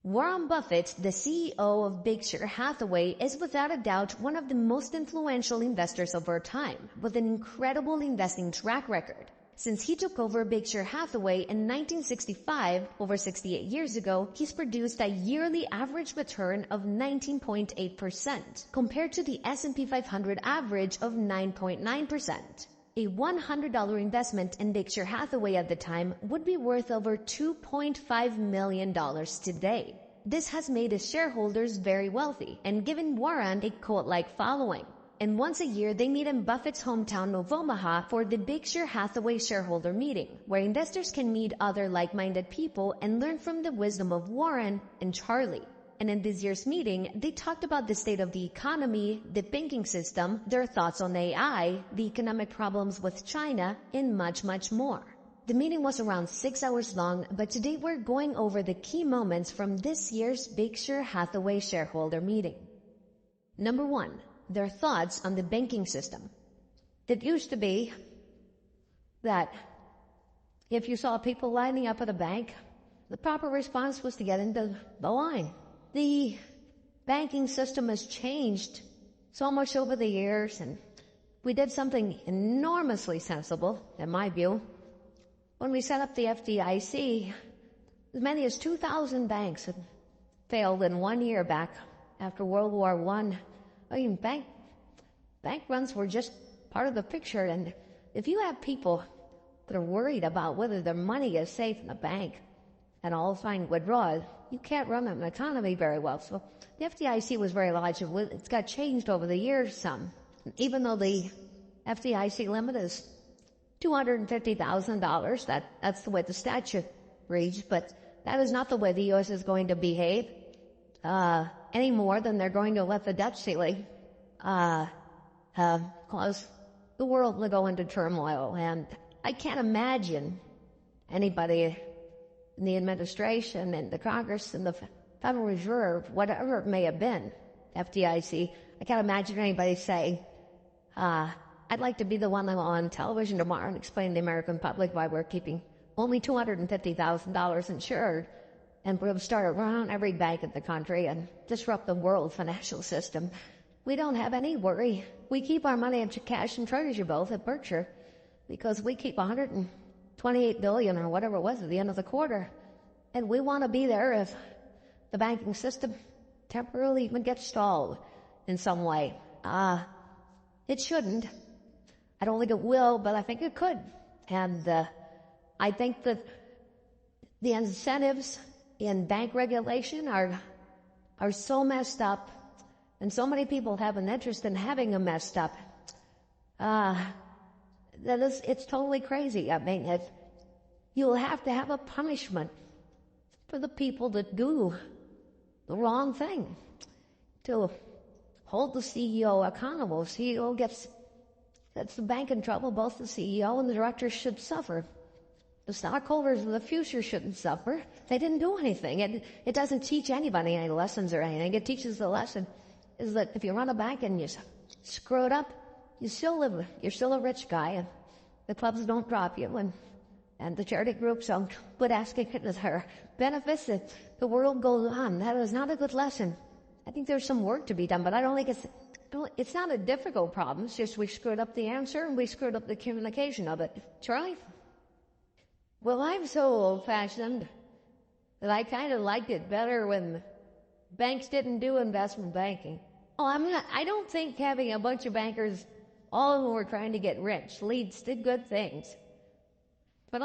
Warren Buffett, the CEO of Berkshire Hathaway, is without a doubt one of the most influential investors of our time, with an incredible investing track record. Since he took over Berkshire Hathaway in 1965, over 68 years ago, he's produced a yearly average return of 19.8%, compared to the S&P 500 average of 9.9%. A $100 investment in Berkshire Hathaway at the time would be worth over $2.5 million today. This has made his shareholders very wealthy and given Warren a cult-like following. And once a year, they meet in Buffett's hometown of Omaha for the Berkshire Hathaway shareholder meeting, where investors can meet other like-minded people and learn from the wisdom of Warren and Charlie. And in this year's meeting, they talked about the state of the economy, the banking system, their thoughts on AI, the economic problems with China, and much, much more. The meeting was around 6 hours long, but today we're going over the key moments from this year's Berkshire Hathaway shareholder meeting. Number 1, their thoughts on the banking system. It used to be that if you saw people lining up at a bank, the proper response was to get into the line. The banking system has changed so much over the years, and we did something enormously sensible, in my view. When we set up the FDIC, as many as 2,000 banks had failed in 1 year back after World War I. I mean, bank runs were just part of the picture, and if you have people that are worried about whether their money is safe in the bank and all find withdrawals, you can't run an economy very well. So the FDIC was very logical. It's got changed over the years some. Even though the FDIC limit is $250,000, that's the way the statute reads, but that is not the way the U.S. is going to behave any more than they're going to let the debt ceiling cause the world to go into turmoil. And I can't imagine anybody in the administration and the Congress and the Federal Reserve, whatever it may have been, FDIC, I can't imagine anybody saying, I'd like to be the one on television tomorrow and explain to the American public why we're keeping only $250,000 insured, and we'll start around every bank in the country and disrupt the world financial system. We don't have any worry. We keep our money in cash and treasury bills at Berkshire because we keep $128 billion or whatever it was at the end of the quarter. And we want to be there if the banking system temporarily even gets stalled in some way. It shouldn't. I don't think it will, but I think it could. And I think that the incentives in bank regulation are so messed up, and so many people have an interest in having them messed up. It's totally crazy. I mean, you'll have to have a punishment for the people that do the wrong thing to hold the CEO accountable. The CEO gets the bank in trouble. Both the CEO and the directors should suffer. The stockholders of the future shouldn't suffer. They didn't do anything. It doesn't teach anybody any lessons or anything. It teaches the lesson is that if you run a bank and you screw it up, you're still a rich guy, and the clubs don't drop you, and the charity groups don't quit asking her benefits, and the world goes on. That is not a good lesson. I think there's some work to be done, but I don't think it's not a difficult problem. It's just we screwed up the answer and we screwed up the communication of it. Charlie? Well, I'm so old-fashioned that I kind of liked it better when banks didn't do investment banking. I don't think having a bunch of bankers, all of them were trying to get rich, leads to good things. But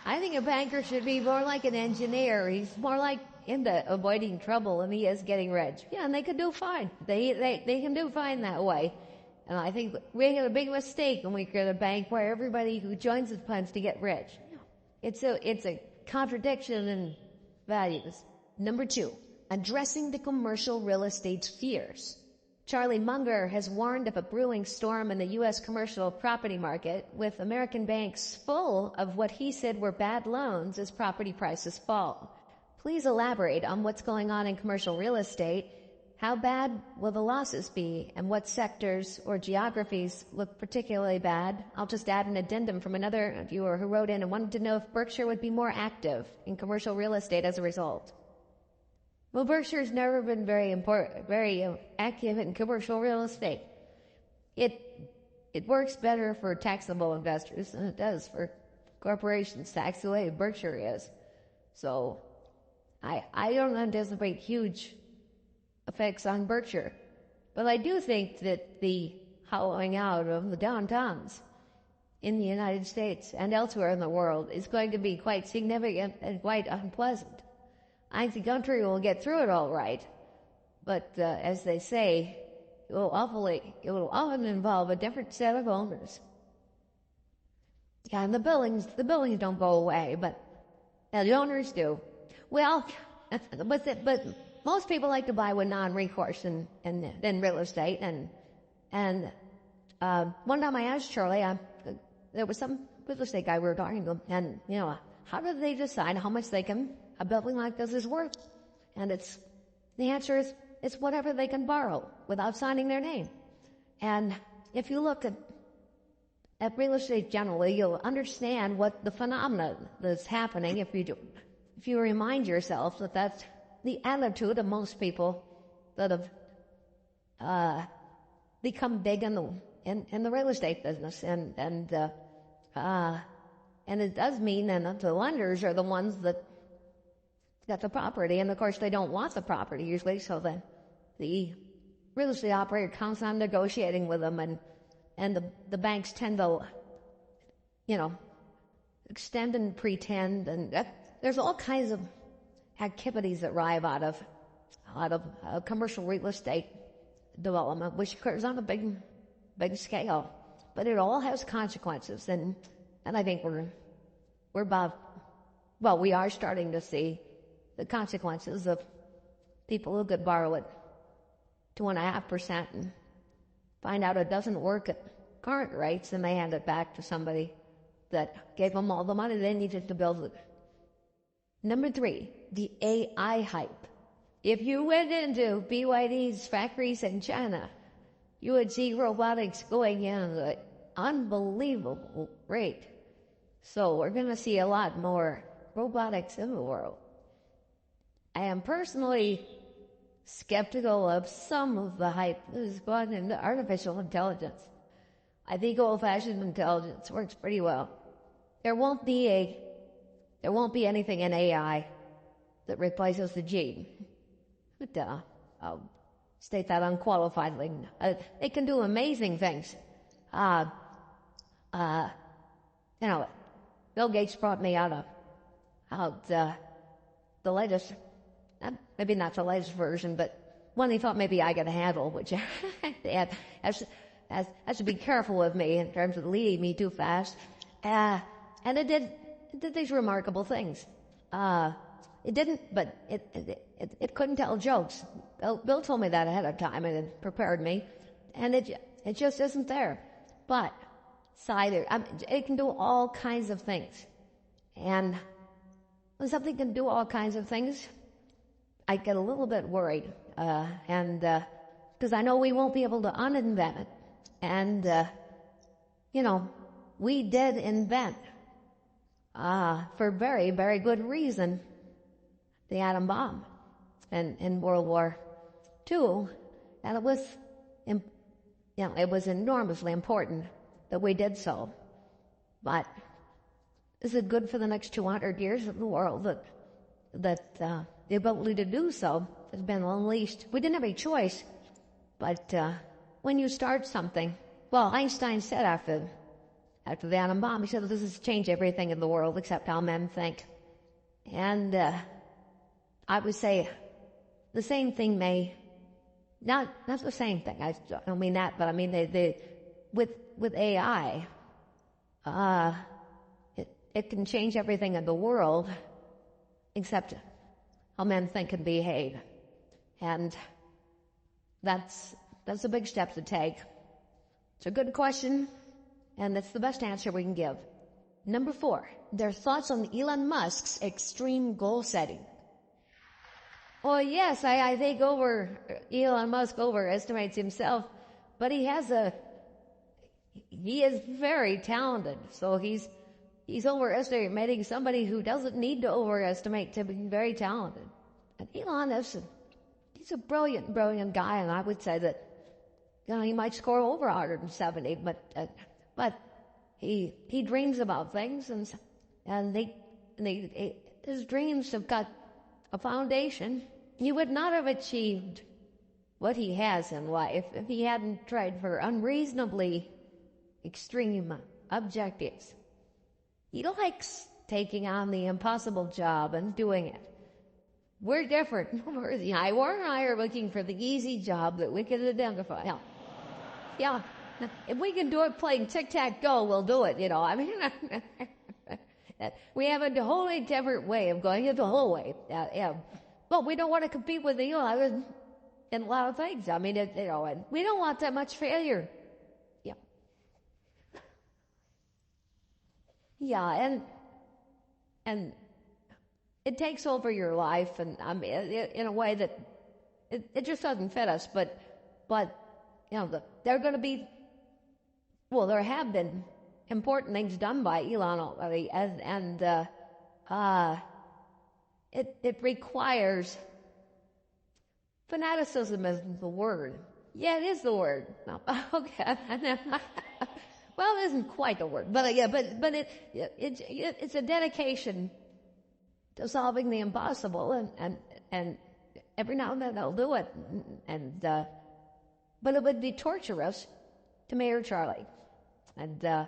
I think a banker should be more like an engineer. He's more like into avoiding trouble than he is getting rich. Yeah, and they can do fine. They can do fine that way. And I think we get a big mistake when we create a bank where everybody who joins it plans to get rich. It's a contradiction in values. Number 2, addressing the commercial real estate fears. Charlie Munger has warned of a brewing storm in the U.S. commercial property market, with American banks full of what he said were bad loans as property prices fall. Please elaborate on what's going on in commercial real estate, How bad will the losses be, and what sectors or geographies look particularly bad? I'll just add an addendum from another viewer who wrote in and wanted to know if Berkshire would be more active in commercial real estate as a result. Well, Berkshire's never been very active in commercial real estate. It works better for taxable investors than it does for corporations taxed the way Berkshire is. So I don't anticipate huge effects on Berkshire. But I do think that the hollowing out of the downtowns in the United States and elsewhere in the world is going to be quite significant and quite unpleasant. I think the country will get through it all right, but as they say, it will often involve a different set of owners. Yeah, and the buildings don't go away, but the owners do. Well, but most people like to buy with non-recourse in real estate, and one time I asked Charlie, there was some real estate guy we were talking to, and how do they decide how much a building like this is worth? And the answer is it's whatever they can borrow without signing their name. And if you look at real estate generally, you'll understand what the phenomena that's happening if you remind yourself that that's the attitude of most people that have become big in the real estate business, and it does mean that the lenders are the ones that got the property, and of course they don't want the property usually, so then the real estate operator counts on negotiating with them, and the banks tend to extend and pretend, and there's all kinds of activities that arrive out of commercial real estate development, which occurs on a big scale, but it all has consequences, and I think we are starting to see the consequences of people who could borrow at 2.5% and find out it doesn't work at current rates, and they hand it back to somebody that gave them all the money they needed to build it. Number 3, the AI hype. If you went into BYD's factories in China, you would see robotics going in at an unbelievable rate. So we're going to see a lot more robotics in the world. I am personally skeptical of some of the hype that has gone into artificial intelligence. I think old-fashioned intelligence works pretty well. There won't be anything in AI that replaces the gene. But I'll state that unqualifiedly. It can do amazing things. Bill Gates brought me out the latest, maybe not the latest version, but one he thought maybe I could handle, which has to be careful with me in terms of leading me too fast. And it did these remarkable things. It didn't, but it couldn't tell jokes. Bill told me that ahead of time and it prepared me, and it just isn't there. But it can do all kinds of things, and when something can do all kinds of things, I get a little bit worried, because I know we won't be able to uninvent it, and we did invent, for very, very good reason, the atom bomb in World War II, and it was enormously important that we did so. But is it good for the next 200 years of the world that the ability to do so has been unleashed? We didn't have a choice, but when you start something, well, Einstein said after the atom bomb, he said, this has changed everything in the world except how men think. And I would say the same thing not the same thing, I don't mean that, but I mean with AI, it can change everything in the world except how men think and behave. And that's a big step to take. It's a good question, and that's the best answer we can give. Number 4, their thoughts on Elon Musk's extreme goal setting. Well, yes, I think Elon Musk overestimates himself, but he is very talented. So he's overestimating somebody who doesn't need to overestimate to be very talented. And Elon he's a brilliant guy, and I would say that, he might score over 170, but he dreams about things, and his dreams have got a foundation. He would not have achieved what he has in life if he hadn't tried for unreasonably extreme objectives. He likes taking on the impossible job and doing it. We're different. Warren and I are looking for the easy job that we can identify. Yeah. If we can do it playing tic-tac-toe, we'll do it, I mean, we have a wholly different way of going it the whole way. But we don't want to compete with Elon in a lot of things. I mean, and we don't want that much failure. Yeah, and it takes over your life, and I mean, in a way that it just doesn't fit us. But there are going to be, there have been important things done by Elon already, and it requires, fanaticism isn't the word. Yeah, it is the word. No, okay. Well, it isn't quite the word, but it's a dedication to solving the impossible, and every now and then they'll do it, but it would be torturous to Mayor Charlie, and I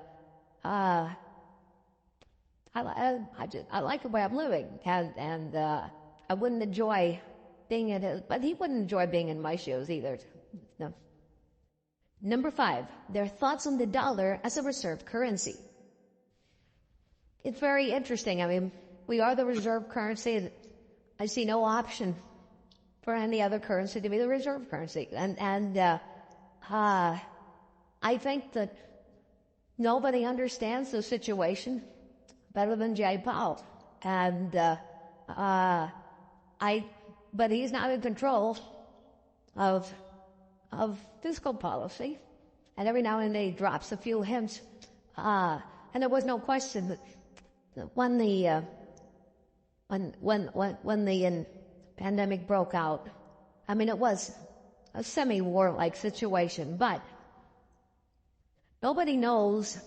like the way I'm living, and I wouldn't enjoy being in his, but he wouldn't enjoy being in my shoes either. No. Number 5, their thoughts on the dollar as a reserve currency. It's very interesting. I mean, we are the reserve currency. I see no option for any other currency to be the reserve currency. And I think that nobody understands the situation better than Jay Powell. But he's not in control of fiscal policy, and every now and then he drops a few hints. And there was no question that when the pandemic broke out, I mean, it was a semi-war-like situation, but nobody knows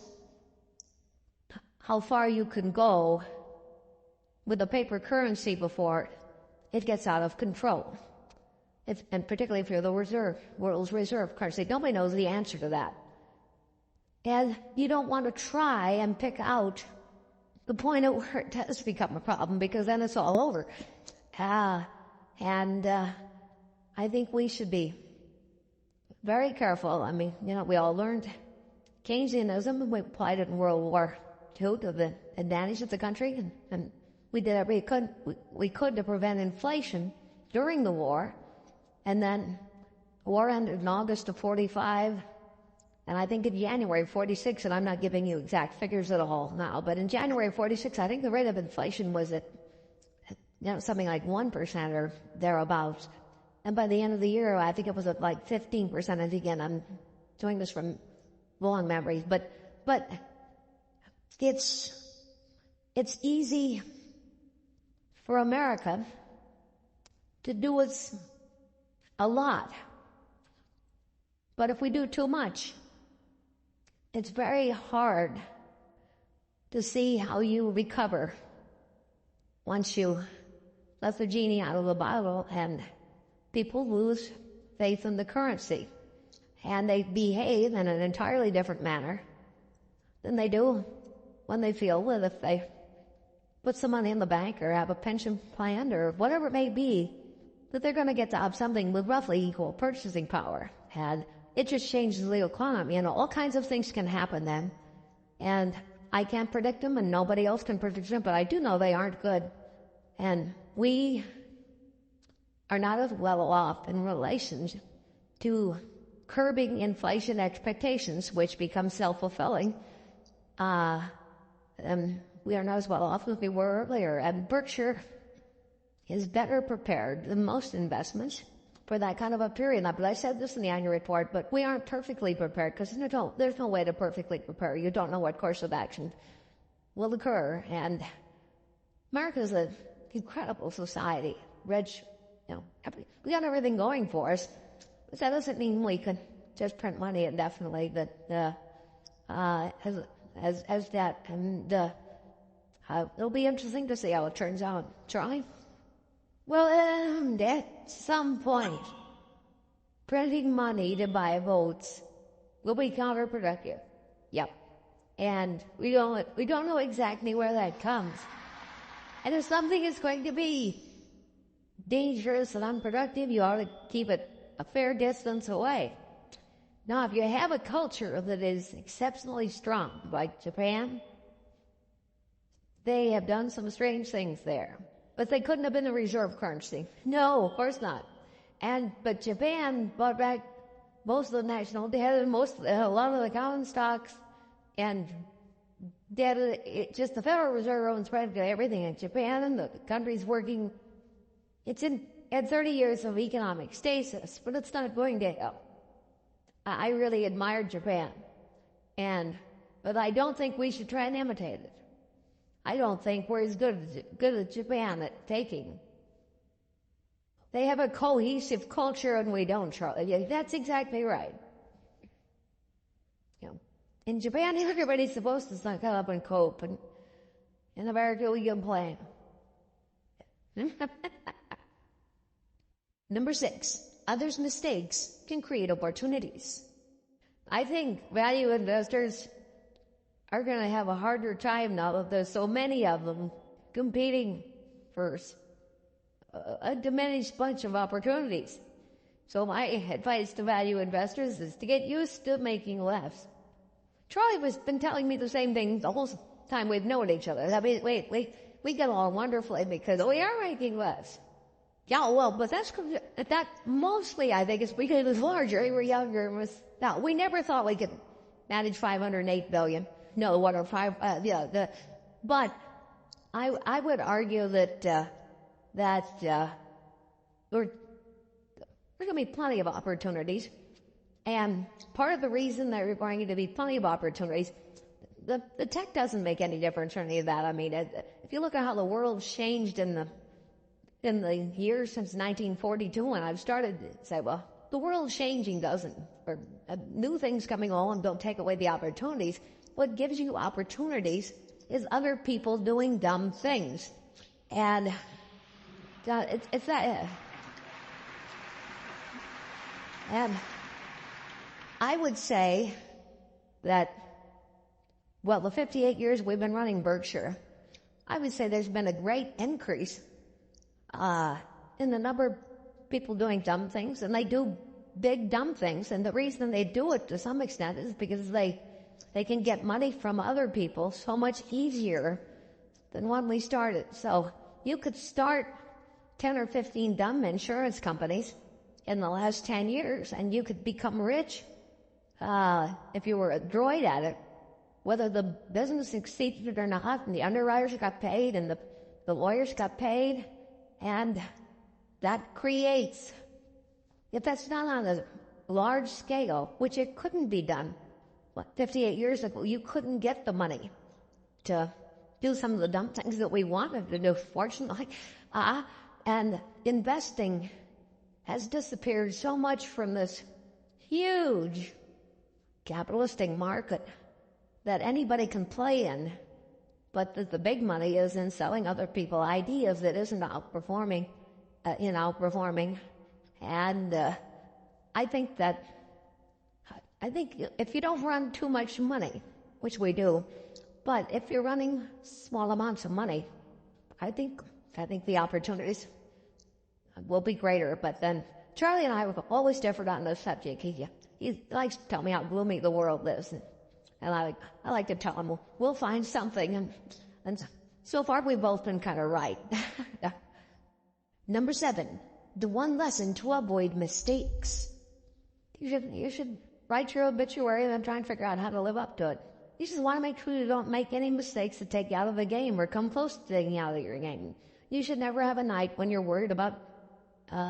how far you can go with a paper currency before it gets out of control. And particularly if you're the world's reserve currency. Nobody knows the answer to that. And you don't want to try and pick out the point at where it does become a problem, because then it's all over. I think we should be very careful. I mean, we all learned Keynesianism, and we applied it in World War II to the advantage of the country, and we did everything we could to prevent inflation during the war. And then the war ended in August of 45, and I think in January of 46, and I'm not giving you exact figures at all now, but in January of 46, I think the rate of inflation was at something like 1% or thereabouts. And by the end of the year, I think it was at like 15%. And again, I'm doing this from long memories, but it's easy for America to do a lot. But if we do too much, it's very hard to see how you recover once you let the genie out of the bottle, and people lose faith in the currency, and they behave in an entirely different manner than they do when they feel that if they put some money in the bank or have a pension plan or whatever it may be, that they're going to get to have something with roughly equal purchasing power. And it just changes the economy, and all kinds of things can happen then. And I can't predict them, and nobody else can predict them, but I do know they aren't good. And we are not as well off in relation to curbing inflation expectations, which become self-fulfilling. And we are not as well off as we were earlier. And Berkshire is better prepared than most investments for that kind of a period. Now, but I said this in the annual report, but we aren't perfectly prepared because there's no way to perfectly prepare. You don't know what course of action will occur. And America is an incredible society, rich, we got everything going for us. But that doesn't mean we can just print money indefinitely. That as that, and it'll be interesting to see how it turns out. Charlie? Well, at some point, printing money to buy votes will be counterproductive. Yep. And we don't know exactly where that comes. And if something is going to be dangerous and unproductive, you ought to keep it a fair distance away. Now, if you have a culture that is exceptionally strong, like Japan, they have done some strange things there. But they couldn't have been the reserve currency. No, of course not. But Japan bought back most of the national debt and a lot of the common stocks, and just the Federal Reserve owns practically everything in Japan, and the country's working. It's had 30 years of economic stasis, but it's not going to hell. I really admire Japan, but I don't think we should try and imitate it. I don't think we're as good as Japan at taking. They have a cohesive culture and we don't, Charlie. That's exactly right. In Japan, everybody's supposed to suck up and cope, and in America, we complain. Number 6, others' mistakes can create opportunities. I think value investors are going to have a harder time now that there's so many of them competing for a diminished bunch of opportunities. So my advice to value investors is to get used to making less. Charlie has been telling me the same thing the whole time we've known each other. I mean, we get along wonderfully because we are making less. Yeah, well, but that mostly, I think, is because it was larger. We were younger. We never thought we could manage $508 billion. No, but I would argue that there's going to be plenty of opportunities. And part of the reason there are going to be plenty of opportunities, the tech doesn't make any difference or any of that. I mean, if you look at how the world's changed in the years since 1942 when I've started to say, well, the world changing new things coming along don't take away the opportunities. What gives you opportunities is other people doing dumb things. And it's that. And I would say that, well, the 58 years we've been running Berkshire, I would say there's been a great increase in the number of people doing dumb things, and they do big dumb things, and the reason they do it to some extent is because they can get money from other people so much easier than when we started. So you could start 10 or 15 dumb insurance companies in the last 10 years, and you could become rich if you were a droid at it. Whether the business succeeded or not, and the underwriters got paid, and the lawyers got paid, and that creates, if that's not on a large scale, which it couldn't be done, 58 years ago, you couldn't get the money to do some of the dumb things that we wanted to do, fortunately. And investing has disappeared so much from this huge capitalistic market that anybody can play in, but that the big money is in selling other people ideas that isn't outperforming. And I think if you don't run too much money, which we do, but if you're running small amounts of money, I think the opportunities will be greater. But then Charlie and I have always differed on this subject. He likes to tell me how gloomy the world is, and I like to tell him we'll find something. And so far we've both been kind of right. Number 7, the one lesson to avoid mistakes. You should write your obituary and then try and figure out how to live up to it. You just want to make sure you don't make any mistakes that take you out of the game or come close to taking you out of your game. You should never have a night when you're worried about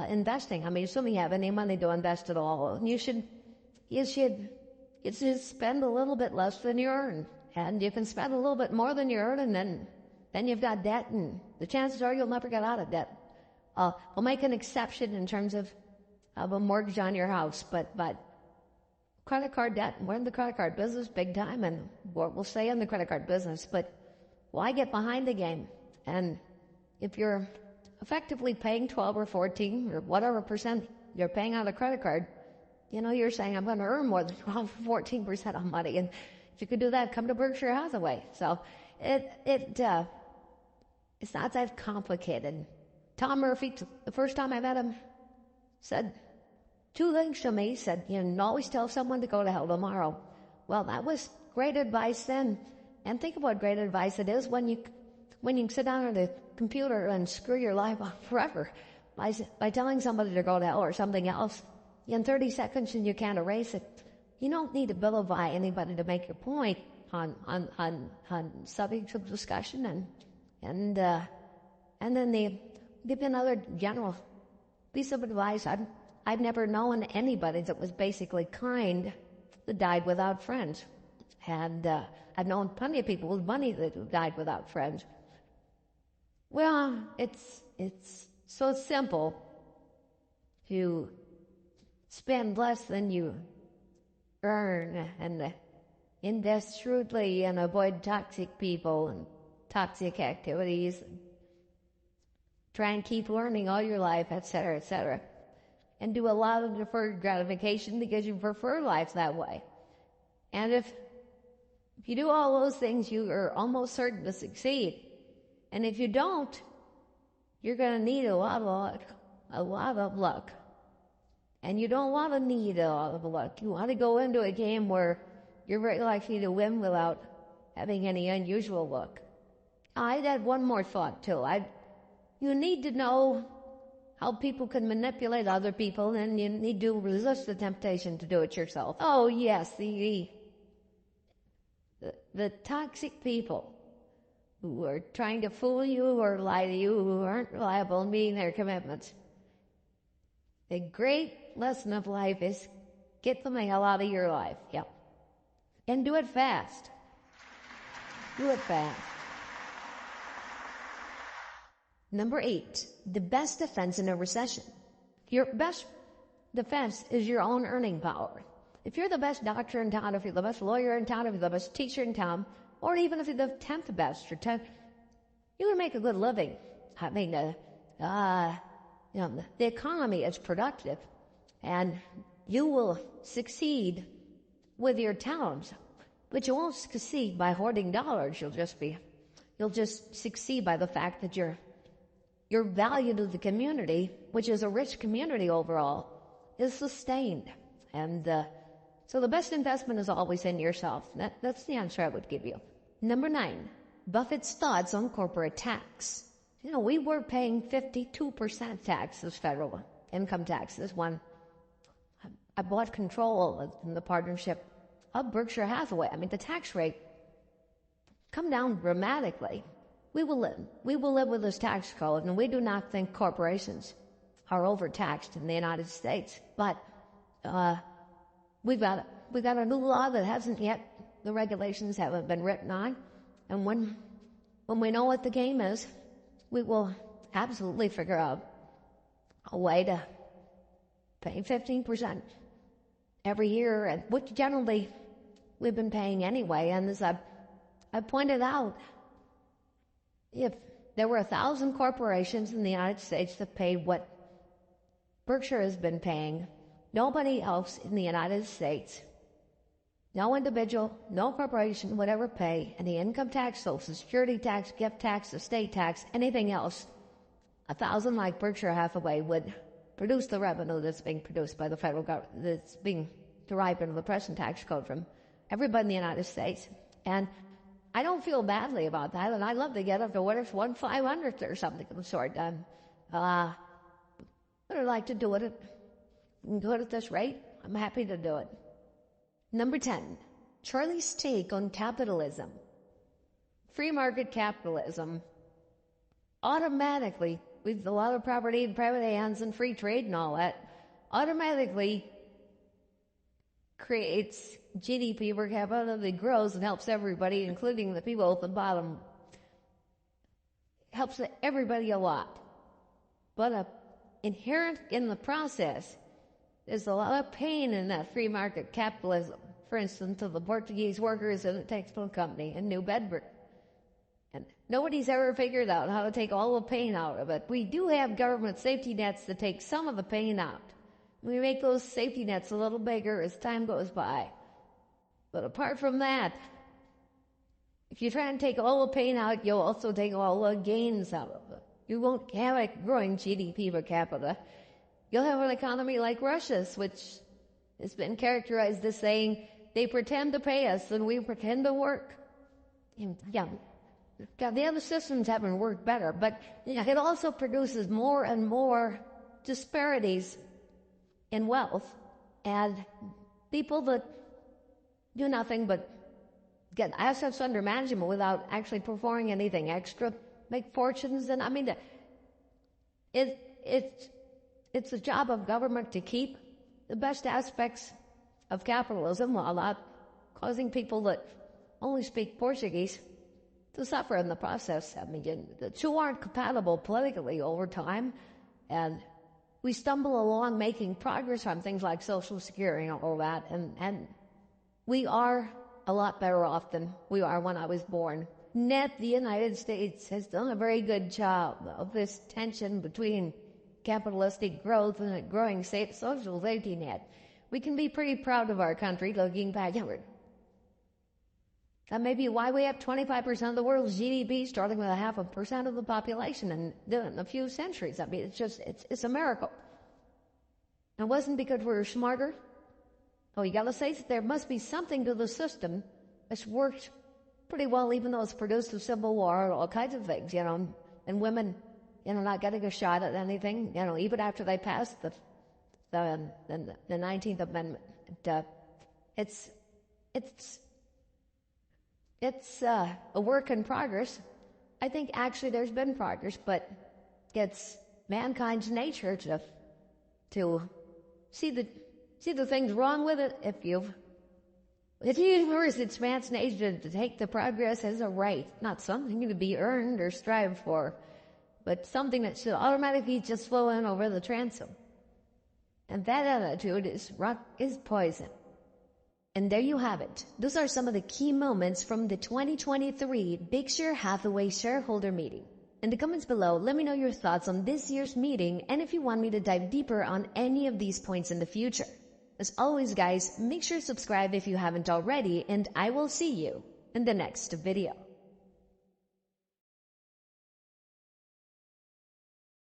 investing. I mean, assuming you have any money to invest at all, you should spend a little bit less than you earn, and you can spend a little bit more than you earn, and then you've got debt, and the chances are you'll never get out of debt. We'll make an exception in terms of a mortgage on your house, but credit card debt, we're in the credit card business big time, and we'll stay in the credit card business, but why get behind the game? And if you're effectively paying 12 or 14 or whatever percent you're paying on a credit card, you're saying, I'm going to earn more than 12 or 14% on money. And if you could do that, come to Berkshire Hathaway. So it's not that complicated. Tom Murphy, the first time I met him, said two things to me. He said, always tell someone to go to hell tomorrow. Well, that was great advice then. And think of what great advice it is when you can sit down at a computer and screw your life up forever by telling somebody to go to hell or something else in 30 seconds and you can't erase it. You don't need to vilify anybody to make your point on subjects of discussion, and then they give another general piece of advice. I've never known anybody that was basically kind that died without friends, and I've known plenty of people with money that died without friends. Well, it's so simple to spend less than you earn and invest shrewdly and avoid toxic people and toxic activities. Try and keep learning all your life, etc., etc. And do a lot of deferred gratification because you prefer life that way. And if you do all those things, you are almost certain to succeed. And if you don't, you're going to need a lot of luck. And you don't want to need a lot of luck. You want to go into a game where you're very likely to win without having any unusual luck. I'd add one more thought, too. You need to know how people can manipulate other people, and you need to resist the temptation to do it yourself. Oh, yes, the toxic people who are trying to fool you or lie to you, who aren't reliable in meeting their commitments. The great lesson of life is get them the hell out of your life. Yep. And do it fast. Do it fast. Number 8, the best defense in a recession. Your best defense is your own earning power. If you're the best doctor in town, if you're the best lawyer in town, if you're the best teacher in town, or even if you're the 10th best or 10th, you can make a good living. I mean, the economy is productive, and you will succeed with your talents, but you won't succeed by hoarding dollars. You'll just succeed by the fact that your value to the community, which is a rich community overall, is sustained. And so the best investment is always in yourself. That's the answer I would give you. Number 9, Buffett's thoughts on corporate tax. We were paying 52% taxes, federal income taxes, when I bought control in the partnership of Berkshire Hathaway. I mean, the tax rate come down dramatically. We will live with this tax code, and we do not think corporations are overtaxed in the United States. But we've got a new law that hasn't yet, the regulations haven't been written on, and when we know what the game is, we will absolutely figure out a way to pay 15% every year, and which generally we've been paying anyway. And as I pointed out, if there were 1,000 corporations in the United States that paid what Berkshire has been paying, nobody else in the United States, no individual, no corporation would ever pay any income tax, Social Security tax, gift tax, estate tax, anything else. 1,000 like Berkshire Hathaway would produce the revenue that's being produced by the federal government, that's being derived into the present tax code from everybody in the United States. And I don't feel badly about that, and I'd love to get up to what if 1/500th or something of the sort done. But I'd like to do it at this rate. I'm happy to do it. Number 10, Charlie's take on capitalism. Free market capitalism automatically, with a lot of property in private hands and free trade and all that, automatically creates GDP per capita that grows and helps everybody, including the people at the bottom. Helps everybody a lot. But inherent in the process is a lot of pain in that free market capitalism. For instance, to the Portuguese workers in the textile company in New Bedford. And nobody's ever figured out how to take all the pain out of it. We do have government safety nets that take some of the pain out. We make those safety nets a little bigger as time goes by. But apart from that, if you try and take all the pain out, you'll also take all the gains out of it. You won't have a growing GDP per capita. You'll have an economy like Russia's, which has been characterized as saying, they pretend to pay us and we pretend to work. Yeah, the other systems haven't worked better, but it also produces more and more disparities in wealth, and people that do nothing but get assets under management without actually performing anything extra make fortunes. And I mean, it's the job of government to keep the best aspects of capitalism while not causing people that only speak Portuguese to suffer in the process. I mean, the two aren't compatible politically over time, and we stumble along making progress on things like Social Security and all that, and we are a lot better off than we are when I was born. Net, the United States has done a very good job of this tension between capitalistic growth and a growing social safety net. We can be pretty proud of our country looking backward. That may be why we have 25% of the world's GDP, starting with 0.5% of the population in a few centuries. I mean, it's a miracle. It wasn't because we were smarter. Oh, you gotta say there must be something to the system that's worked pretty well, even though it's produced a civil war and all kinds of things, and women, not getting a shot at anything, even after they passed the 19th Amendment. It's a work in progress. I think actually there's been progress, but it's mankind's nature to see the things wrong with it. If you reverse, it's man's nature to take the progress as a right, not something to be earned or strived for, but something that should automatically just flow in over the transom. And that attitude is poison. And there you have it. Those are some of the key moments from the 2023 Berkshire Hathaway shareholder meeting. In the comments below, let me know your thoughts on this year's meeting and if you want me to dive deeper on any of these points in the future. As always, guys, make sure to subscribe if you haven't already, and I will see you in the next video.